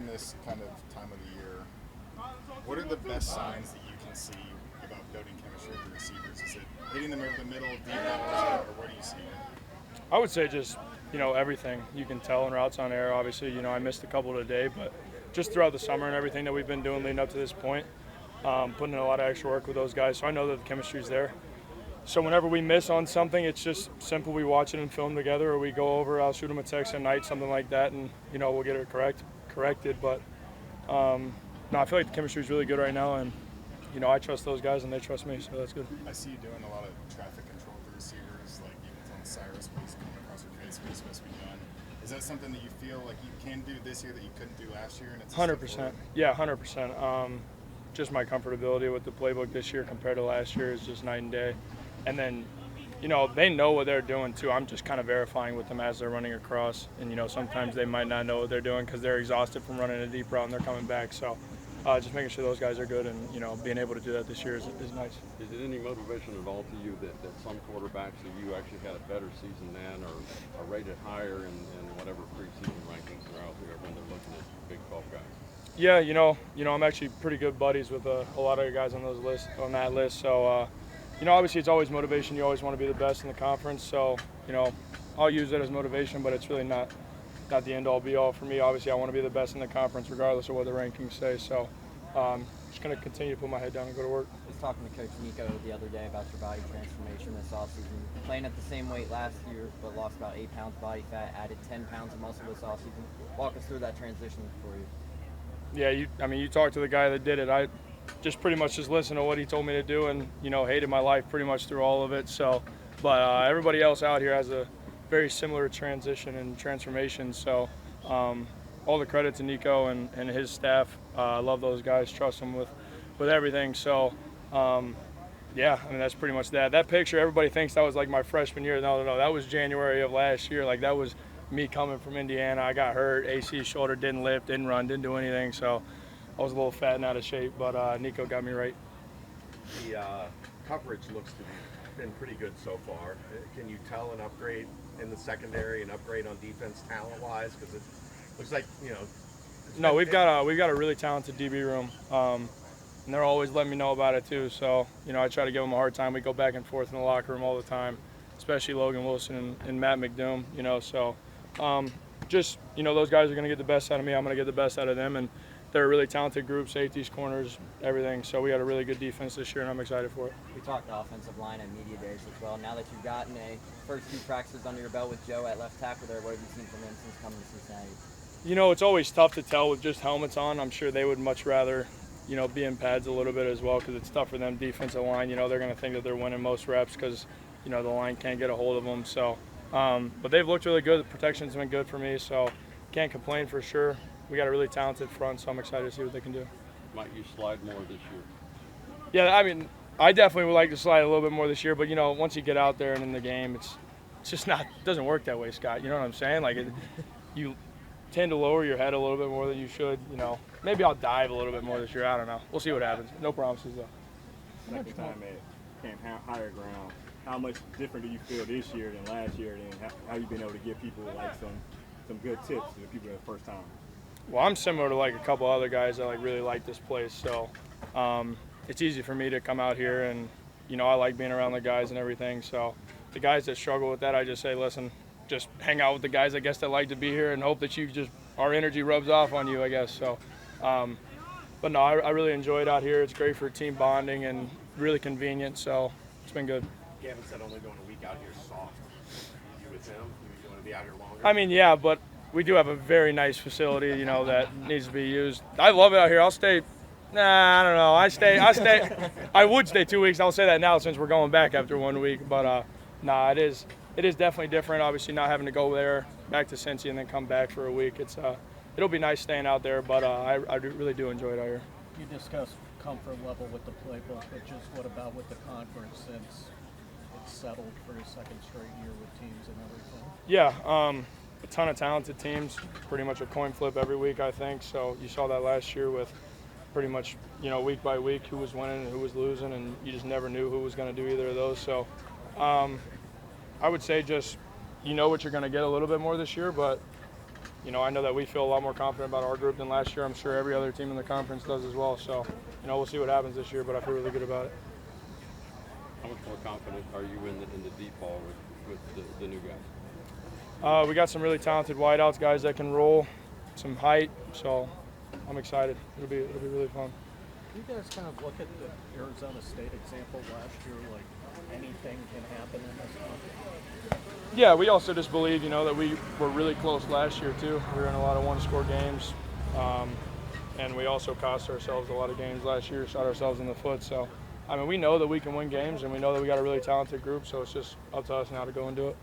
during this kind of time of the year, what are the best signs that you can see about building chemistry with the receivers? Is it hitting them over the middle, deep balls, or where do you see it? I would say just, everything. You can tell in routes on air. Obviously, I missed a couple today, but just throughout the summer and everything that we've been doing leading up to this point, putting in a lot of extra work with those guys. So I know that the chemistry's there. So whenever we miss on something, it's just simple. We watch it and film together, or we go over. I'll shoot them a text at night, something like that, and we'll get it corrected. But no, I feel like the chemistry is really good right now, and I trust those guys and they trust me, so that's good. I see you doing a lot of traffic control with the receivers, like even telling Cyrus what he's coming across your face, what he's supposed to be done. Is that something that you feel like you can do this year that you couldn't do last year? And it's 100%. Yeah, 100%. Just my comfortability with the playbook this year compared to last year is just night and day. And then, they know what they're doing too. I'm just kind of verifying with them as they're running across. And, sometimes they might not know what they're doing because they're exhausted from running a deep route and they're coming back. So just making sure those guys are good and, being able to do that this year is nice. Is it any motivation at all to you that some quarterbacks that you actually had a better season than or are rated higher in whatever preseason rankings are out there when they're looking at Big 12 guys? Yeah, I'm actually pretty good buddies with a lot of guys on that list. So, obviously it's always motivation. You always want to be the best in the conference. So, I'll use it as motivation, but it's really not the end-all, be-all for me. Obviously, I want to be the best in the conference regardless of what the rankings say. So, just going to continue to put my head down and go to work. I was talking to Coach Nico the other day about your body transformation this offseason. Playing at the same weight last year, but lost about 8 pounds body fat, added 10 pounds of muscle this offseason. Walk us through that transition for you. Yeah, you talked to the guy that did it. I just pretty much just listened to what he told me to do and, hated my life pretty much through all of it. So, but everybody else out here has a very similar transition and transformation. So all the credit to Nico and his staff. I love those guys, trust them with everything. So, yeah, that's pretty much that. That picture, everybody thinks that was like my freshman year. No, that was January of last year. Like that was me coming from Indiana. I got hurt, AC shoulder, didn't lift, didn't run, didn't do anything. So I was a little fat and out of shape, but Nico got me right. The coverage looks to be been pretty good so far. Can you tell an upgrade in the secondary, an upgrade on defense talent-wise? Because it looks like, No, we've got a really talented DB room, and they're always letting me know about it too. So, I try to give them a hard time. We go back and forth in the locker room all the time, especially Logan Wilson and Matt McDoom, so just, those guys are going to get the best out of me. I'm going to get the best out of them, and they're a really talented group, safeties, corners, everything. So we had a really good defense this year, and I'm excited for it. We talked offensive line at media days as well. Now that you've gotten a first 2 practices under your belt with Joe at left tackle there, what have you seen from him since coming to Cincinnati? It's always tough to tell with just helmets on. I'm sure they would much rather, be in pads a little bit as well because it's tough for them defensive line. They're going to think that they're winning most reps because, the line can't get a hold of them. So, but they've looked really good. The protection's been good for me, so can't complain for sure. We got a really talented front, so I'm excited to see what they can do. Might you slide more this year? Yeah, I definitely would like to slide a little bit more this year, but, once you get out there and in the game, it's just not – it doesn't work that way, Scott. You know what I'm saying? Like, you tend to lower your head a little bit more than you should, Maybe I'll dive a little bit more this year. I don't know. We'll see what happens. No promises, though. Second time at Camp Higher Ground. How much different do you feel this year than last year, and how you been able to give people, like, some good tips to the people that first time? Well, I'm similar to like a couple other guys that really like this place, so it's easy for me to come out here and I like being around the guys and everything. So the guys that struggle with that, I just say, listen, just hang out with the guys I guess that like to be here and hope that our energy rubs off on you, I guess. So, but no, I really enjoy it out here. It's great for team bonding and really convenient, so it's been good. Gavin said only going a week out here is soft. You with him? You want to be out here longer? Yeah, but we do have a very nice facility, that needs to be used. I love it out here. I'll stay. Nah, I don't know. I would stay 2 weeks. I'll say that now since we're going back after 1 week. But it is definitely different. Obviously, not having to go there back to Cincy and then come back for a week. It'll be nice staying out there, but I really do enjoy it out here. You discussed comfort level with the playbook, but just what about with the conference since it's settled for a second straight year with teams and everything? Yeah. A ton of talented teams, pretty much a coin flip every week, I think. So you saw that last year with pretty much, week by week who was winning and who was losing, and you just never knew who was going to do either of those. So I would say just what you're going to get a little bit more this year, but I know that we feel a lot more confident about our group than last year. I'm sure every other team in the conference does as well. So, we'll see what happens this year, but I feel really good about it. How much more confident are you in the deep ball with the new guys? We got some really talented wideouts, guys that can roll, some height. So, I'm excited. It'll be really fun. You guys kind of look at the Arizona State example last year, like anything can happen in this conference? Yeah, we also just believe, that we were really close last year too. We were in a lot of one-score games, and we also cost ourselves a lot of games last year, shot ourselves in the foot. So, we know that we can win games, and we know that we got a really talented group. So it's just up to us now to go and do it.